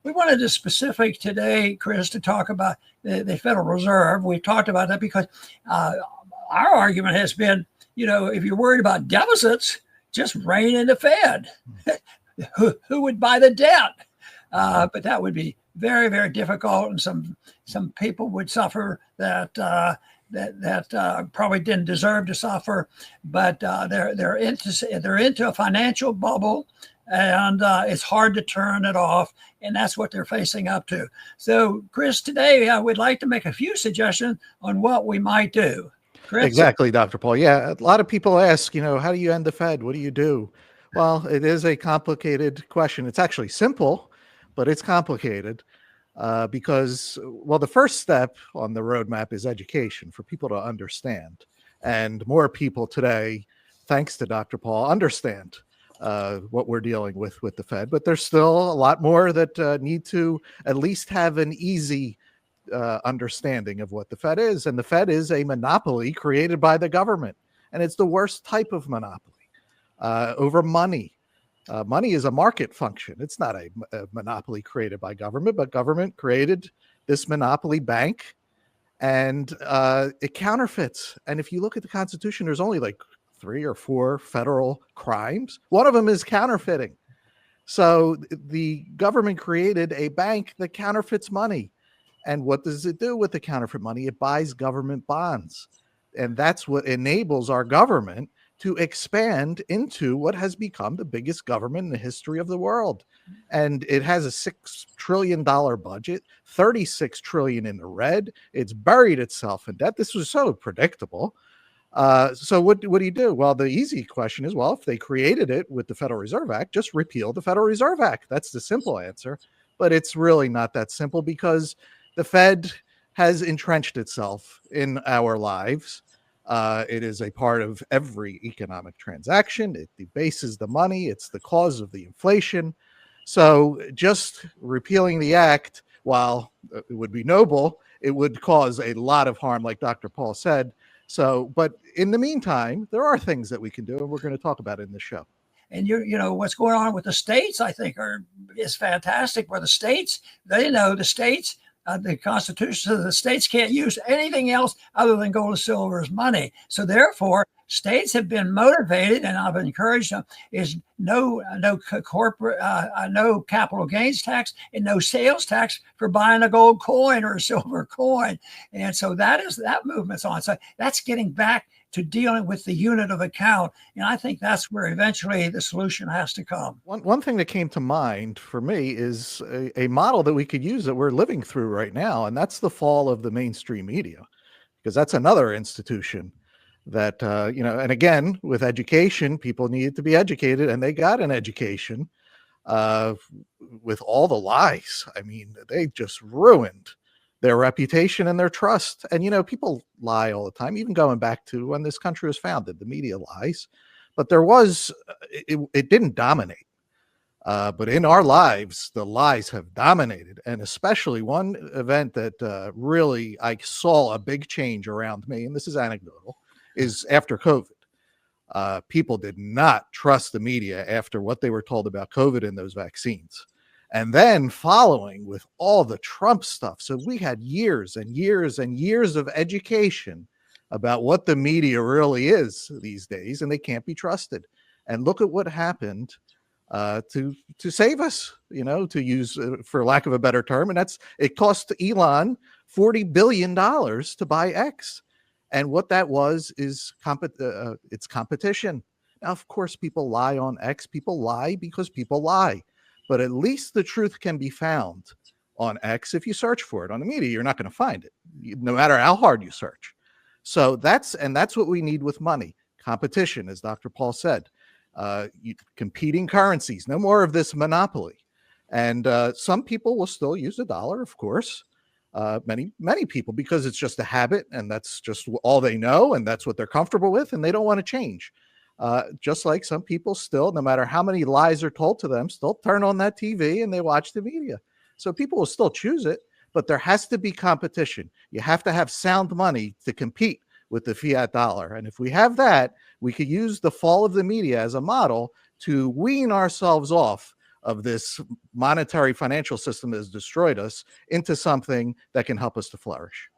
we wanted to specific today, Chris, to talk about the Federal Reserve. We've talked about that because our argument has been, if you're worried about deficits, just rein in the Fed. Who would buy the debt? But that would be very, very difficult, and some people would suffer that probably didn't deserve to suffer. But they're into a financial bubble, and it's hard to turn it off, and that's what they're facing up to. So, Chris, today I would like to make a few suggestions on what we might do. Chris? Exactly, Dr. Paul. Yeah, a lot of people ask, how do you end the Fed? What do you do? Well, it is a complicated question. It's actually simple, but it's complicated because, the first step on the roadmap is education for people to understand. And more people today, thanks to Dr. Paul, understand what we're dealing with the Fed. But there's still a lot more that need to at least have an easy understanding of what the Fed is. And the Fed is a monopoly created by the government. And it's the worst type of monopoly over money. Money is a market function. It's not a monopoly created by government, but government created this monopoly bank, and it counterfeits. And if you look at the Constitution, there's only like 3 or 4 federal crimes. One of them is counterfeiting. So the government created a bank that counterfeits money. And what does it do with the counterfeit money? It buys government bonds. And that's what enables our government to expand into what has become the biggest government in the history of the world. And it has a $6 trillion budget, 36 trillion in the red. It's buried itself in debt. This was so predictable. So what do you do? Well, the easy question is, if they created it with the Federal Reserve Act, just repeal the Federal Reserve Act. That's the simple answer. But it's really not that simple because the Fed has entrenched itself in our lives. It is a part of every economic transaction. It debases the money. It's the cause of the inflation. So just repealing the act, while it would be noble, it would cause a lot of harm, like Dr. Paul said. So, but in the meantime, there are things that we can do, and we're going to talk about it in the show. And what's going on with the states, I think, is fantastic. Where the states, the Constitution says the states can't use anything else other than gold and silver as money. So therefore, states have been motivated, and I've encouraged them, is no corporate, no capital gains tax and no sales tax for buying a gold coin or a silver coin. And so that movement's on. So that's getting back to dealing with the unit of account. And I think that's where eventually the solution has to come. One thing that came to mind for me is a model that we could use that we're living through right now. And that's the fall of the mainstream media, because that's another institution that, and again, with education, people needed to be educated, and they got an education with all the lies. I mean, they just ruined their reputation and their trust. And, people lie all the time, even going back to when this country was founded, the media lies. But it didn't dominate. But in our lives, the lies have dominated. And especially one event that really I saw a big change around me, and this is anecdotal, is after COVID. People did not trust the media after what they were told about COVID and those vaccines. And then following with all the Trump stuff. So we had years and years and years of education about what the media really is these days, and they can't be trusted. And look at what happened to save us, to use, for lack of a better term. And it cost Elon $40 billion to buy X. And what that was is it's competition. Now, of course, people lie on X. People lie because people lie. But at least the truth can be found on X if you search for it. On the media, you're not going to find it, no matter how hard you search. So that's what we need with money. Competition, as Dr. Paul said. Competing currencies. No more of this monopoly. And some people will still use the dollar, of course. Many people, because it's just a habit, and that's just all they know, and that's what they're comfortable with, and they don't want to change. Just like some people still, no matter how many lies are told to them, still turn on that TV and they watch the media. So people will still choose it, but there has to be competition. You have to have sound money to compete with the fiat dollar. And if we have that, we could use the fall of the media as a model to wean ourselves off of this monetary financial system that has destroyed us into something that can help us to flourish.